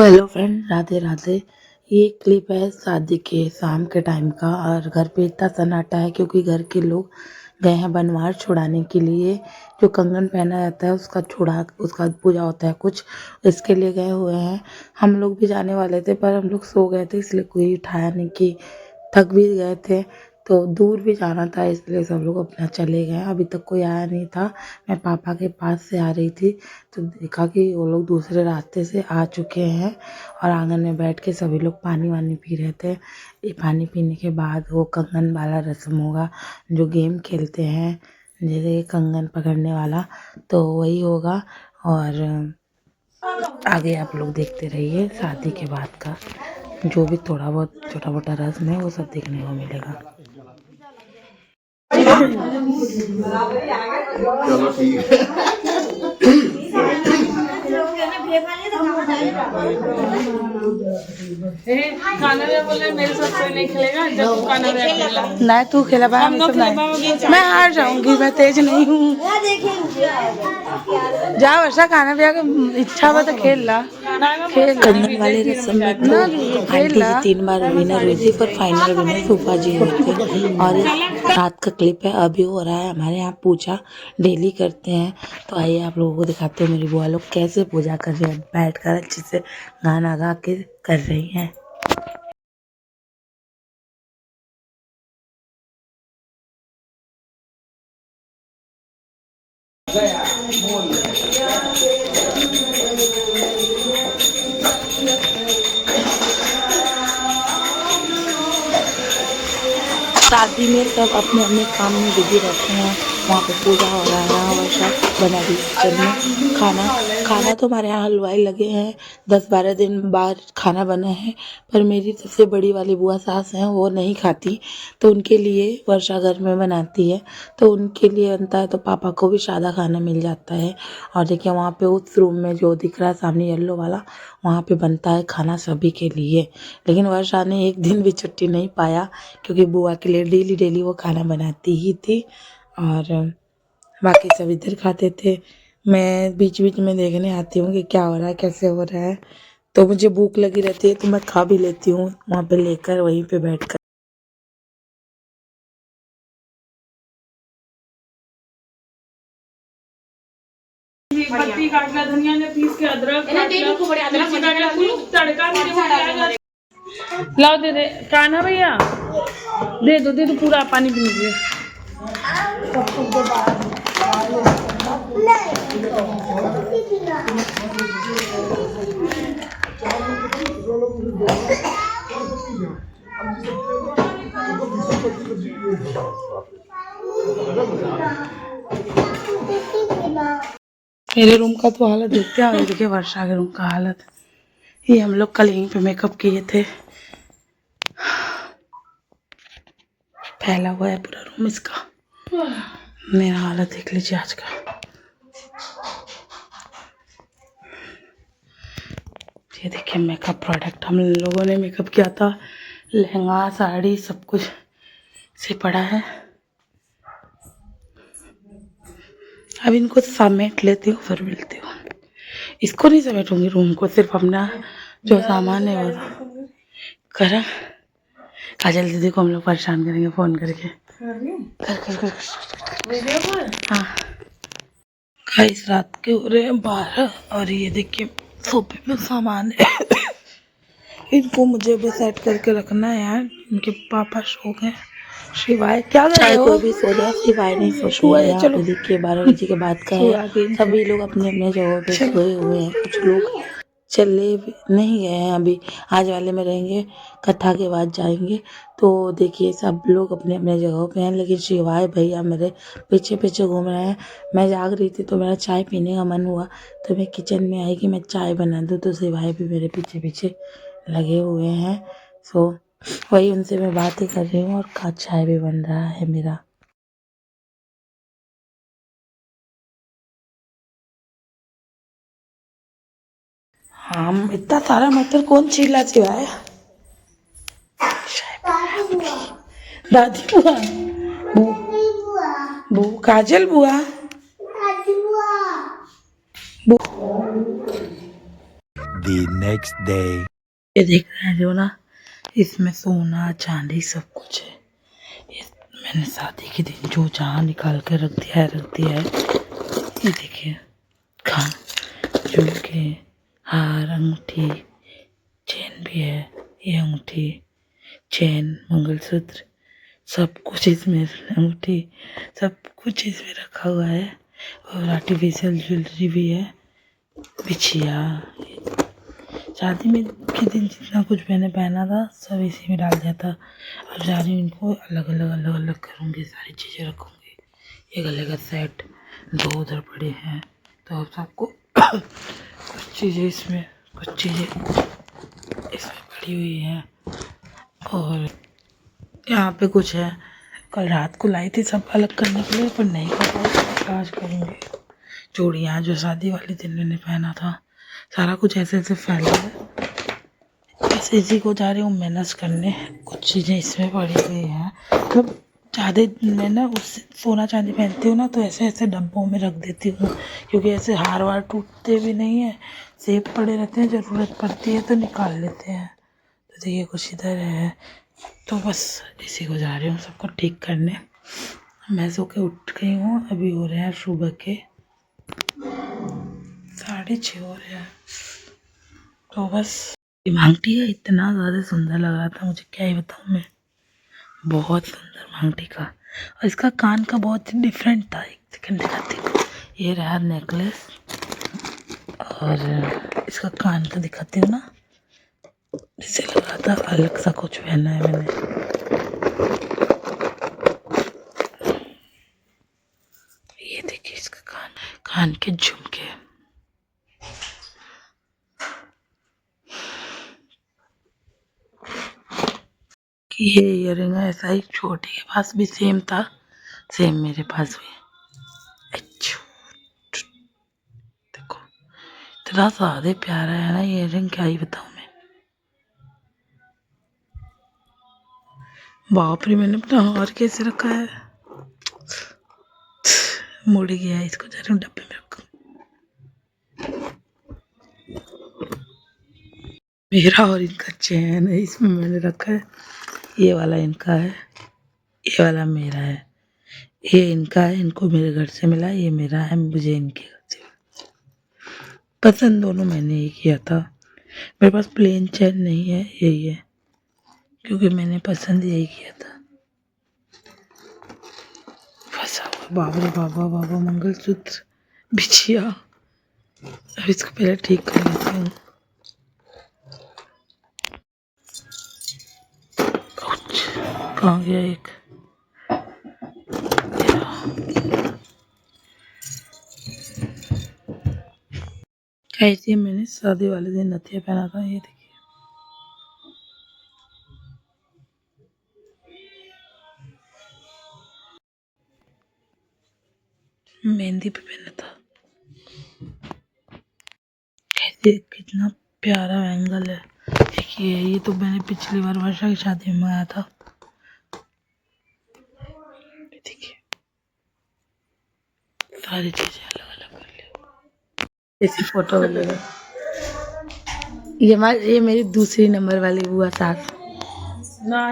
तो hello friend, Radhe Radhe. ये clip है शादी के शाम के टाइम का और घर पे इतना सन्नाटा है क्योंकि घर के लोग गए हैं बनवार छुड़ाने के लिए। जो कंगन पहना जाता है उसका पूजा होता है कुछ, इसके लिए गए हुए हैं। हम लोग भी जाने वाले थे पर हम लोग सो गए थे इसलिए कोई उठाया नहीं कि थक भी गए थे। तो दूर भी जाना था इसलिए सब लोग अपना चले गए। अभी तक कोई आया नहीं था। मैं पापा के पास से आ रही थी तो देखा कि वो लोग दूसरे रास्ते से आ चुके हैं और आंगन में बैठ के सभी लोग पानी वानी पी रहे थे। ये पानी पीने के बाद वो कंगन वाला रस्म होगा, जो गेम खेलते हैं जैसे कंगन पकड़ने वाला, तो वही होगा। और आगे आप लोग देखते रहिए शादी के बाद का जो भी थोड़ा बहुत छोटा मोटा रस्म है वो सब देखने को मिलेगा। चलो ठीक है। खाना भी बोले मेरे साथ कोई नहीं खेलेगा जब तू खाना भी खेला। नहीं तू खेला भाई, हम सब नहीं। मैं हार जाऊंगी, मैं तेज नहीं हूँ। जा वर्षा, खाना भी आगे इच्छा हो तो खेल ला। कंगन वाले रस्म में तो आंटी जी 3 बार विनर हुई थी पर फाइनल विनर फूफा जी हुए थे। और रात का क्लिप है, अभी हो रहा है हमारे यहाँ पूजा, डेली करते हैं। तो आइए आप लोगों को दिखाते हैं मेरी बुआ लोग कैसे पूजा कर रही है, बैठ कर अच्छे से गाना गा के कर रही हैं। शादी में सब अपने अपने काम में बिजी रहते हैं। वहाँ पे पूजा हो रहा है, यहाँ वर्षा बना रही किचन में। खाना तो हमारे यहाँ हलवाई लगे हैं, 10-12 दिन बाद खाना बना है। पर मेरी सबसे बड़ी वाली बुआ सास हैं, वो नहीं खाती तो उनके लिए वर्षा घर में बनाती है, तो उनके लिए बनता है तो पापा को भी सादा खाना मिल जाता है। और देखिए वहाँ पे उस रूम में जो दिख रहा है सामने येलो वाला, वहाँ पे बनता है खाना सभी के लिए। लेकिन वर्षा ने एक दिन भी छुट्टी नहीं पाया क्योंकि बुआ के लिए डेली डेली वो खाना बनाती ही थी और बाकी सब इधर खाते थे। मैं बीच बीच में देखने आती हूँ कि क्या हो रहा है, कैसे हो रहा है। तो मुझे भूख लगी रहती है तो मैं खा भी लेती हूँ वहाँ पे लेकर, वहीं पे बैठ कर। पत्ती काटला, धनिया ने पीस के, अदरक तड़का भी लाओ दे दे कान्हा भैया, दे दो पूरा पानी पीने के लिए। मेरे रूम का तो हालत देखते हैं, देखिए वर्षा के रूम का हालत। ये हम लोग कल यहीं पे मेकअप किए थे। फैला हुआ है पूरा रूम इसका। मेरा हालत देख लीजिए आज का। ये देखिए मेकअप प्रोडक्ट हम लोगों ने मेकअप किया था, लहंगा साड़ी सब कुछ से पड़ा है। अब इनको समेट लेती हूँ फिर मिलती हूँ। इसको नहीं समेटूंगी रूम को, सिर्फ अपना जो सामान है वो करा। काजल दीदी को हम लोग परेशान करेंगे फोन करके। कर हाँ गाइस, रात के हो रहे हैं 12 और ये देखिए सोफे पे सामान है। इनको मुझे भी सेट करके रखना है यार, इनके पापा सो गए। शिवाय क्या चाहे कोई भी सो जाए, शिवाय नहीं सोए है। चलो देखिए 12 बजे के बाद का है, सभी लोग अपने अपने जगहों पे सोए हुए हैं। कुछ लोग चले नहीं गए हैं, अभी आज वाले में रहेंगे, कथा के बाद जाएंगे। तो देखिए सब लोग अपने अपने जगहों पे हैं, लेकिन शिवाय भैया मेरे पीछे पीछे घूम रहे हैं। मैं जाग रही थी तो मेरा चाय पीने का मन हुआ तो मैं किचन में आई कि मैं चाय बना दूँ, तो शिवाय भी मेरे पीछे पीछे लगे हुए हैं। सो वही उनसे मैं बातें कर रही हूँ और चाय भी बन रहा है मेरा। हाँ, इतना सारा मटर कौन छीला सिवाय दादी बुआ, बू काजल बुआ, the next day. ये देख रहे हैं जो ना, इसमें सोना चांदी सब कुछ है। ये मैंने शादी के दिन जो जहाँ निकाल कर रख दिया है। ये देखिए, खान झुमके, हार, अंगूठी, चेन भी है। ये अंगूठी, चेन, मंगलसूत्र, सब कुछ इसमें, अंगूठी सब कुछ इसमें रखा हुआ है। और आर्टिफिशियल ज्वेलरी भी है, बिछिया। शादी में के दिन जितना कुछ मैंने पहना था सब इसी में डाल दिया था। अब जा रही हूँ, इनको अलग अलग करूँगी, सारी चीज़ें रखूँगी। ये गले का सेट, 2 उधर पड़े हैं, तो अब सबको कुछ चीज़ें इसमें पड़ी हुई हैं। और यहाँ पे कुछ है, कल रात को लाई थी सब अलग करने के लिए, पर नहीं कर पाई, आज करूँगी। चूड़ियाँ जो शादी वाले दिन मैंने पहना था, सारा कुछ ऐसे फैला है। ऐसे इसी को जा रही हूँ मैनेज करने। कुछ चीज़ें इसमें पड़ी हुई हैं, मतलब ज़्यादा मैं ना उससे सोना चांदी पहनती हूँ ना, तो ऐसे डब्बों में रख देती हूँ, क्योंकि ऐसे हार वार टूटते भी नहीं है, सेब पड़े रहते हैं, ज़रूरत पड़ती है तो निकाल लेते हैं। तो देखिए कुछ इधर है, तो बस इसी को जा रही हूँ सबको ठीक करने। मैं सो के उठ गई हूँ, अभी हो रहे हैं सुबह के 6:30 हो रहे हैं। तो बस मांगटी का इतना ज़्यादा सुंदर लग रहा था, मुझे क्या ही बताऊँ मैं, बहुत सुंदर मांगटी का। और इसका कान का बहुत ही डिफरेंट था। एक सेकंड दिखाती हूँ, ये रहा नेकलेस, और इसका कान का दिखाती हूँ ना, इसे लग रहा था अलग सा कुछ पहना है मैंने। ये देखिए इसका कान के झुमके, ये इयररिंग ऐसा ही छोटे के पास भी सेम था, सेम मेरे पास भी। देखो इतना ज़्यादा प्यारा है ना इयररिंग, क्या ही बताऊँ मैं। बाप रे, मैंने अपना हार कैसे रखा है, मुड़ गया है। इसको जा रही हूँ डब्बे में रखूँ। मेरा और इनका चैन है, इसमें मैंने रखा है। ये वाला इनका है, ये वाला मेरा है। ये इनका है, इनको मेरे घर से मिला। ये मेरा है, मुझे इनके घर से मिला। पसंद दोनों मैंने ही किया था। मेरे पास प्लेन चैन नहीं है, यही है, क्योंकि मैंने पसंद यही किया था। फंसा हुआ बाबा रे बाबा, मंगलसूत्र, बिछिया। अब इसको पहले ठीक कर लेती हूँ। कहाँ गया एक, ऐसे मैंने शादी वाले दिन नथिया पहना था। ये देखिए, मेहंदी पे पहना था। कैसे, कितना प्यारा एंगल है। देखिए, ये तो मैंने पिछली बार वर्षा की शादी में आया था। देखिए सारी चीजें अलग अलग कर ली, ऐसी फोटो वगैरह। ये मेरी दूसरी नंबर वाली बुआ सास,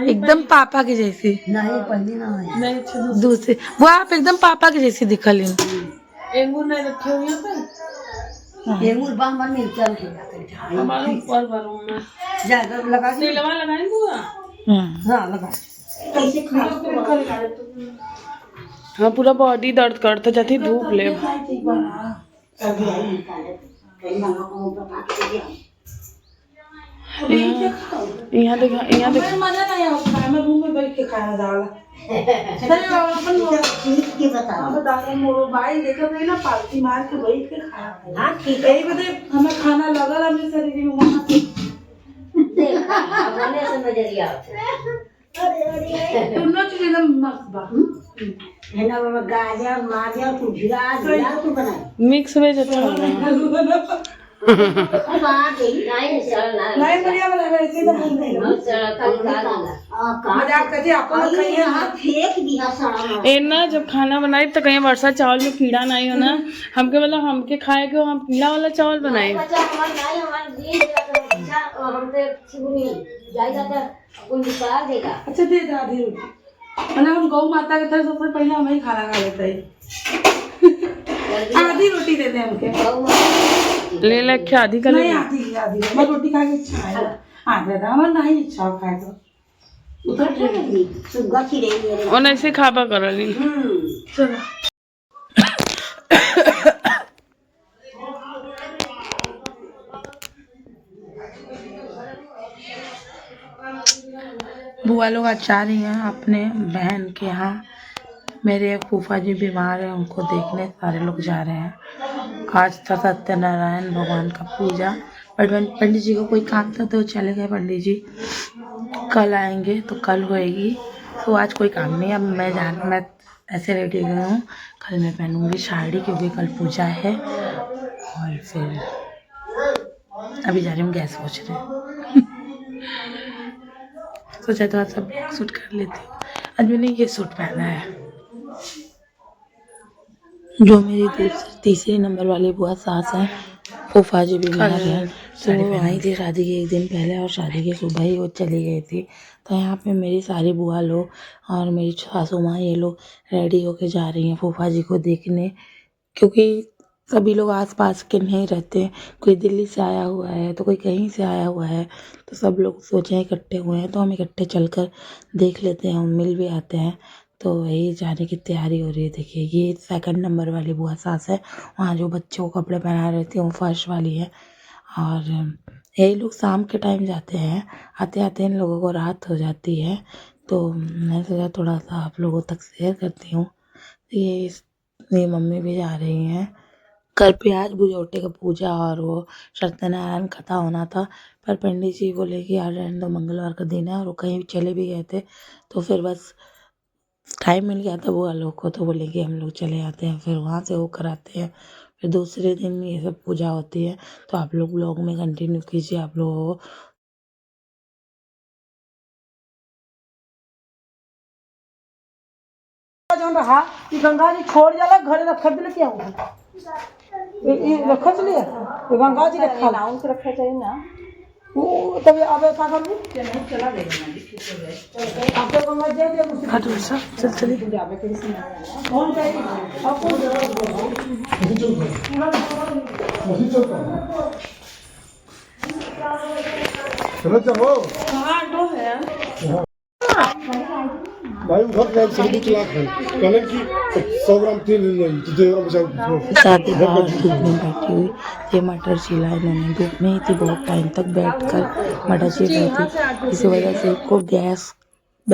एकदम पापा की जैसी। नहीं, दूसरी वो आप एकदम पापा की जैसी दिखल। एंगूर नहीं रखे हुए पे, एंगूर बाहर नहीं चल हमारे ऊपर भरूं मैं ज्यादा लगा के तेलवा लगाई बुआ। हां लगा कैसे खा। हाँ, पूरा बॉडी दर्द करता जाती, धूप ले। यहाँ देखा, यहाँ देखा, मजा नहीं आता है, मैं रूम में बैठ के खाना डाला। बता मोबाइल देखा ना, पालती मार के बैठ के खाना। हाँ ठीक है, हमें खाना लगा अपने शरीर में वहाँ पे नजरिया दोनों चीज एकदम मस्त बा है ना बाबा। गाजर माजर कुझिया दिला तू बनाई मिक्स वेज अच्छा लगा। नहीं बढ़िया बना रहे थे, तो नहीं मजाक करके आपको खाइए फेंक दिया सारा ए ना जब खाना बनाए तो कहीं वर्षा चावल में कीड़ा नहीं हो ना, हमके मतलब हमके खाए के हम कीड़ा वाला चावल बनाए। अच्छा दे दे आधी रोटी, मतलब हम गौ माता के तरफ सबसे पहले हम ही खाना खा लेते हैं। आधी रोटी दे दे हमके। ले लेके आधी का ले नहीं आधी आधी मैं रोटी खा के इच्छा है आधा था हमारा नहीं इच्छा खाए तो उधर सुग्गा खिरे मेरे और ऐसे खाबा करली। चलो बुआ लोग आज जा रही हैं अपने बहन के यहाँ। मेरे एक फूफा जी बीमार हैं, उनको देखने सारे लोग जा रहे हैं। आज था सत्यनारायण भगवान का पूजा, पर पंडित जी को कोई काम था तो चले गए पंडित जी। कल आएंगे तो कल होएगी, तो आज कोई काम नहीं। अब मैं ऐसे रेडी गई हूँ, कल मैं पहनूंगी साड़ी क्योंकि कल पूजा है। और फिर अभी जा रही हूँ गैस पोछने। सोचा तो आज सब सूट कर लेती हूँ। आज मैंने ये सूट पहना है। जो मेरी तीसरे नंबर वाली बुआ सास है, फूफा जी बीमार है, तो वो आई थी शादी के एक दिन पहले और शादी के सुबह ही वो चली गई थी। तो यहाँ पे मेरी सारी बुआ लोग और मेरी सासू माँ ये लोग रेडी होके जा रही हैं फूफा जी को देखने, क्योंकि सभी लोग आसपास के नहीं रहते। कोई दिल्ली से आया हुआ है तो कोई कहीं से आया हुआ है, तो सब लोग सोचे इकट्ठे हुए हैं तो हम इकट्ठे चलकर देख लेते हैं, मिल भी आते हैं। तो वही जाने की तैयारी हो रही है। देखिए ये सेकंड नंबर वाली बुआ सास है, वहाँ जो बच्चों को कपड़े पहना रहती है वो फर्स्ट वाली है। और यही लोग शाम के टाइम जाते हैं, आते आते इन लोगों को रात हो जाती है। तो मैं सोचा थोड़ा सा आप लोगों तक शेयर करती हूँ। ये मम्मी भी जा रही हैं। घर पे आज बुझौटे का पूजा और वो सत्यनारायण कथा होना था, पर पंडित जी बोले कि आज रहने दो, मंगलवार का दिन है, और वो कहीं चले भी गए थे। तो फिर बस टाइम मिल गया था बुआ लोग को, तो बोले कि हम लोग चले आते हैं, फिर वहाँ से वो कराते हैं। फिर दूसरे दिन ये सब पूजा होती है। तो आप लोग ब्लॉग में कंटिन्यू कीजिए। आप लोगों को जौन रहा कि गंगा जी छोड़ जाला घरे रख दिले क्या हुआ ये रखा चलिए ये गंगा जी रखा नाउन से रखा चाहिए ना वो तब अबे का करूं नहीं चला देगा आप तो गंगा जी दे हटो सब चल चलिए। जावे के कौन चाहिए आपको चलो चलो हाँ ऑटो है। भाई उधर का सब्जी चला कर कलन की 100 ग्राम तेल ले लो तो 2 ग्राम बचा। शादी बाहर धूप में बैठी हुई, ये मटर छिला इन्होंने धूप में ही थी, बहुत टाइम तक बैठकर मटर छील रही थी। इसी वजह से इनको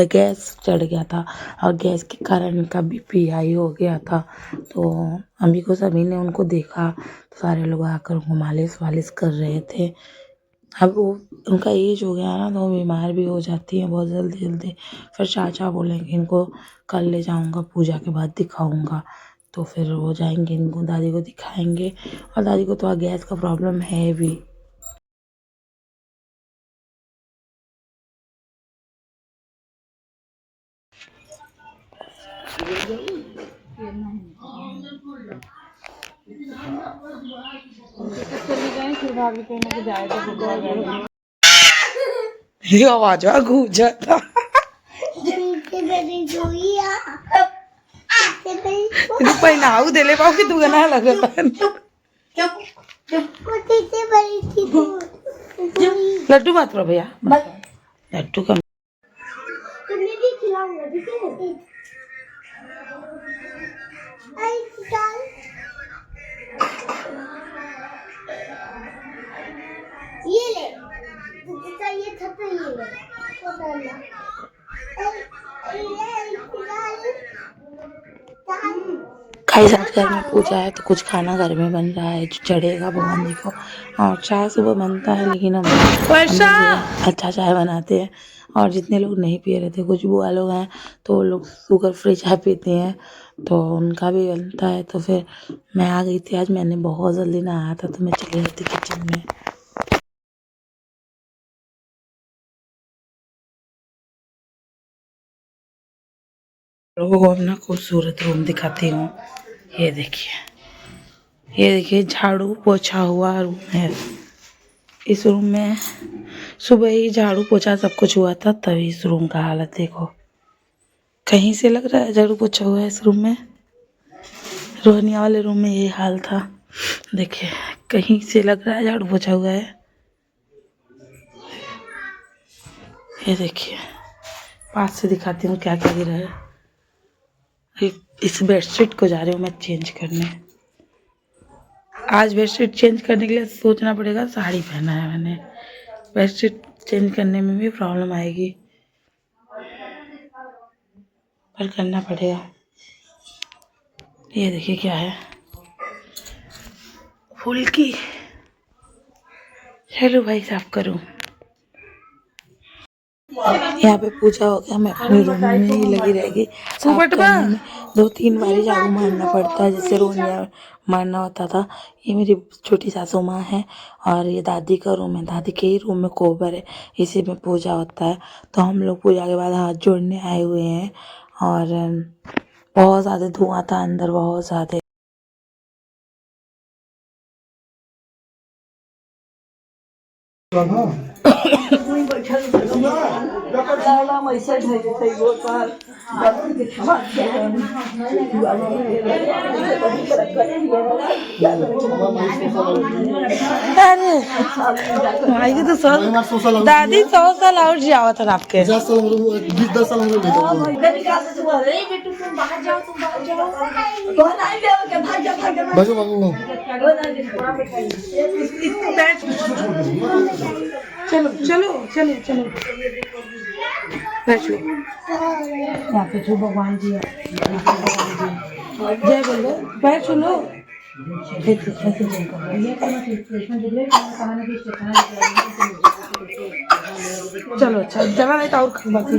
गैस चढ़ गया था और गैस के कारण इनका BP हाई हो गया था। तो अम्मी को सभी ने उनको देखा तो सारे लोग आकर उनको मालिश वालिश कर रहे थे। अब वो उनका एज हो गया ना, तो वो बीमार भी हो जाती हैं बहुत जल्दी। फिर चाचा बोलेंगे इनको कल ले जाऊंगा, पूजा के बाद दिखाऊंगा। तो फिर वो जाएंगे, इनको दादी को दिखाएंगे। और दादी को तो गैस का प्रॉब्लम है भी। ये आवाज गूंजा था। पहनाऊ दे ले पाओ कि तू गना लगता लड्डू मत रो भैया, लड्डू का ये ले ये था तो ये ले खाई साथ घर में पूजा है तो कुछ खाना घर में बन रहा है जो चढ़ेगा भगवान जी को। और चाय सुबह बनता है, लेकिन हम अच्छा चाय बनाते हैं। और जितने लोग नहीं पी रहे थे, कुछ बुआ लोग हैं तो वो लोग शुगर फ्री चाय पीते हैं, तो उनका भी बनता है। तो फिर मैं आ गई थी आज, मैंने बहुत जल्दी नहाया था तो मैं चली गई थी किचन में। लोगों को अपना खूबसूरत रूम दिखाती हूँ। ये देखिए झाड़ू पोछा हुआ रूम है। इस रूम में सुबह ही झाड़ू पोछा सब कुछ हुआ था, तभी इस रूम का हालत देखो। कहीं से लग रहा है झाड़ू पोछा हुआ है इस रूम में। रोहनिया वाले रूम में ये हाल था। देखिए कहीं से लग रहा है झाड़ू पोछा हुआ है। ये देखिए पास से दिखाती हूँ क्या क्या गिरा है। इस बेडशीट को जा रही हूँ मैं चेंज करने। आज बेडशीट चेंज करने के लिए सोचना पड़ेगा, साड़ी पहना है मैंने। बेडशीट चेंज करने में भी प्रॉब्लम आएगी, पर करना पड़ेगा। ये देखिए क्या है, फुल्की। चलो भाई साफ करूँ। यहाँ पे पूजा हो गया, मैं अपने रूम में ही लगी रहेगी साफ करने में। 2-3 बार झाड़ू मारना पड़ता है, जैसे रोनिया मारना होता था। ये मेरी छोटी सासू माँ है और ये दादी का रूम है। दादी के ही रूम में कोबर है, इसी में पूजा होता है। तो हम लोग पूजा के बाद हाथ जोड़ने आए हुए हैं और बहुत ज़्यादा धुआं था अंदर, बहुत ज़्यादा। अरे माई तो 100 दादी 100 साल और जियावा था आपके। 50 साल 10 साल हम चलो चलो चलो चलो बैठ लो। यहाँ पे जो भगवान जी है, जय बोलो, बैठ लो। ऐसे जय करो। चलो अच्छा, जगह नहीं तो और बाकी